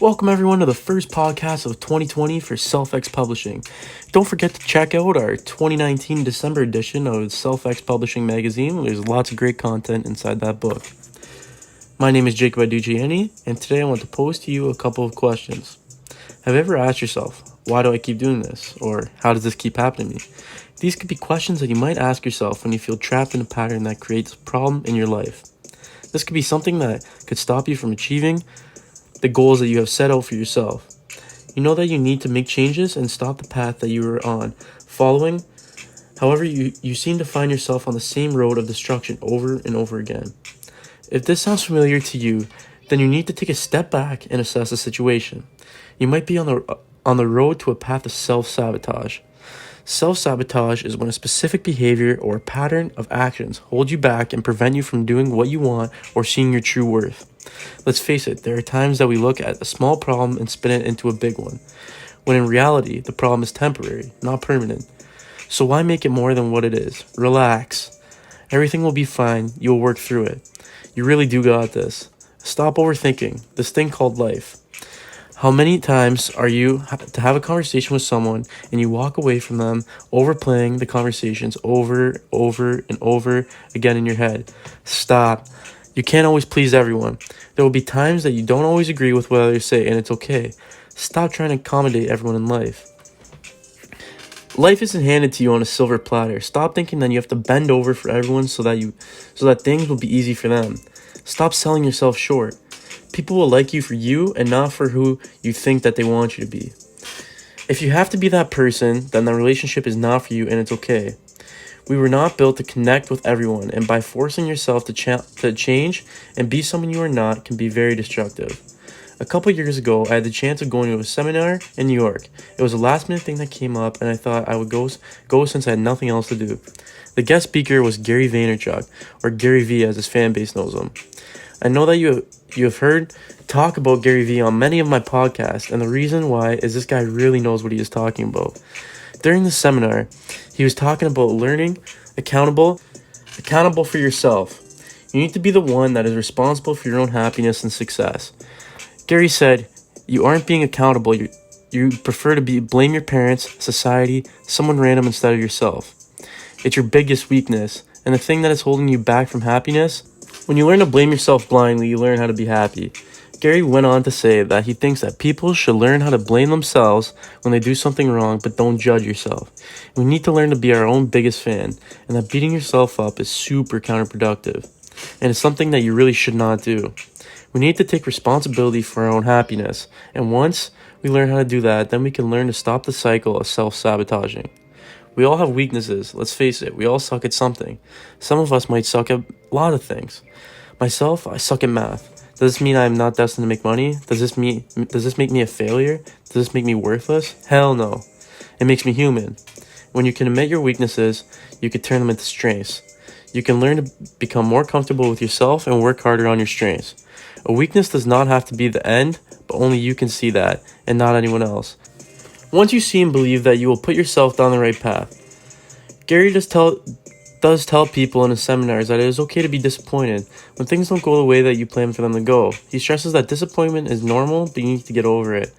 Welcome everyone to the first podcast of 2020 for SelfX Publishing. Don't forget to check out our 2019 December edition of SelfX Publishing magazine. There's lots of great content inside that book. My name is Jacob Iudiciani, and today I want to pose to you a couple of questions. Have you ever asked yourself, why do I keep doing this? Or how does this keep happening to me? These could be questions that you might ask yourself when you feel trapped in a pattern that creates a problem in your life. This could be something that could stop you from achieving the goals that you have set out for yourself. You know that you need to make changes and stop the path that you are on, following. However, you seem to find yourself on the same road of destruction over and over again. If this sounds familiar to you, then you need to take a step back and assess the situation. You might be on the road to a path of self-sabotage. Self-sabotage is when a specific behavior or a pattern of actions hold you back and prevent you from doing what you want or seeing your true worth. Let's face it, there are times that we look at a small problem and spin it into a big one, when in reality, the problem is temporary, not permanent. So why make it more than what it is? Relax. Everything will be fine. You'll work through it. You really do got this. Stop overthinking this thing called life. How many times are you to have a conversation with someone and you walk away from them overplaying the conversations over and over again in your head? Stop. You can't always please everyone. There will be times that you don't always agree with what others say, and it's okay. Stop trying to accommodate everyone in life. Life isn't handed to you on a silver platter. Stop thinking that you have to bend over for everyone so that things will be easy for them. Stop selling yourself short. People will like you for you and not for who you think that they want you to be. If you have to be that person, then the relationship is not for you, and it's okay. We were not built to connect with everyone, and by forcing yourself to change and be someone you are not can be very destructive. A couple years ago, I had the chance of going to a seminar in New York. It was a last-minute thing that came up, and I thought I would go since I had nothing else to do. The guest speaker was Gary Vaynerchuk, or Gary V as his fan base knows him. I know that you have heard talk about Gary V on many of my podcasts, and the reason why is this guy really knows what he is talking about. During the seminar, he was talking about learning accountable for yourself. You need to be the one that is responsible for your own happiness and success. Gary said, you aren't being accountable. You prefer to blame your parents, society, someone random instead of yourself. It's your biggest weakness, and the thing that is holding you back from happiness. When you learn to blame yourself blindly, you learn how to be happy. Gary went on to say that he thinks that people should learn how to blame themselves when they do something wrong, but don't judge yourself. We need to learn to be our own biggest fan, and that beating yourself up is super counterproductive, and it's something that you really should not do. We need to take responsibility for our own happiness, and once we learn how to do that, then we can learn to stop the cycle of self-sabotaging. We all have weaknesses, let's face it, we all suck at something. Some of us might suck at a lot of things. Myself, I suck at math. Does this mean I'm not destined to make money? Does this make me a failure? Does this make me worthless? Hell no. It makes me human. When you can admit your weaknesses, you can turn them into strengths. You can learn to become more comfortable with yourself and work harder on your strengths. A weakness does not have to be the end, but only you can see that, and not anyone else. Once you see and believe that, you will put yourself down the right path. Gary does tell people in his seminars that it is okay to be disappointed when things don't go the way that you plan for them to go. He stresses that disappointment is normal, but you need to get over it.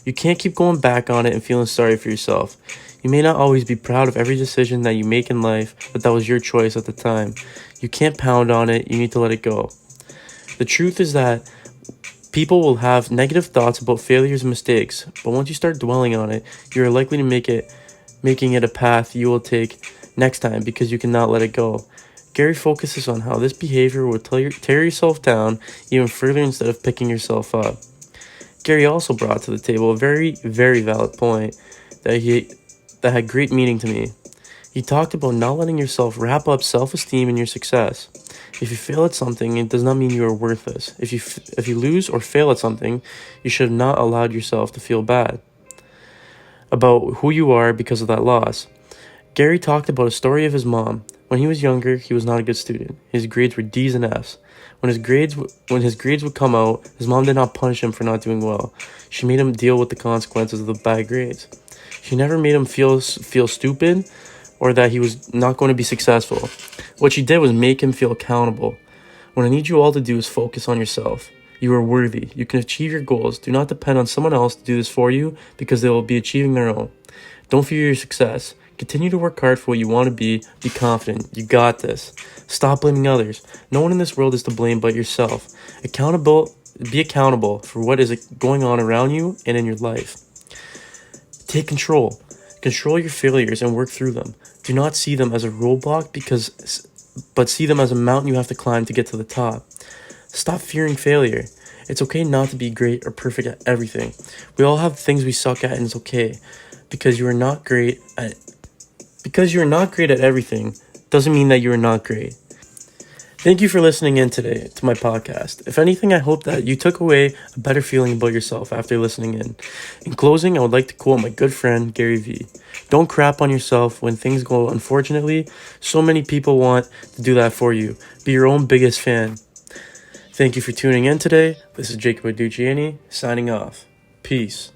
You can't keep going back on it and feeling sorry for yourself. You may not always be proud of every decision that you make in life, but that was your choice at the time. You can't pound on it, you need to let it go. The truth is that people will have negative thoughts about failures and mistakes, but once you start dwelling on it, you are likely to making it a path you will take next time because you cannot let it go. Gary focuses on how this behavior will tear yourself down even further instead of picking yourself up. Gary also brought to the table a very, very valid point that had great meaning to me. He talked about not letting yourself wrap up self-esteem in your success. If you fail at something, it does not mean you are worthless. If you lose or fail at something, you should have not allowed yourself to feel bad about who you are because of that loss. Gary talked about a story of his mom. When he was younger, he was not a good student. His grades were D's and F's. When his grades would come out, his mom did not punish him for not doing well. She made him deal with the consequences of the bad grades. She never made him feel stupid or that he was not going to be successful. What she did was make him feel accountable. What I need you all to do is focus on yourself. You are worthy. You can achieve your goals. Do not depend on someone else to do this for you because they will be achieving their own. Don't fear your success. Continue to work hard for what you want to be. Be confident. You got this. Stop blaming others. No one in this world is to blame but yourself. Be accountable for what is going on around you and in your life. Take control. Control your failures and work through them. Do not see them as a roadblock but see them as a mountain you have to climb to get to the top. Stop fearing failure. It's okay not to be great or perfect at everything. We all have things we suck at, and it's okay. Because you are not great at everything doesn't mean that you are not great. Thank you for listening in today to my podcast. If anything, I hope that you took away a better feeling about yourself after listening in. In closing, I would like to quote my good friend, Gary Vee. Don't crap on yourself when things go unfortunately. So many people want to do that for you. Be your own biggest fan. Thank you for tuning in today. This is Jacob Iudiciani signing off. Peace.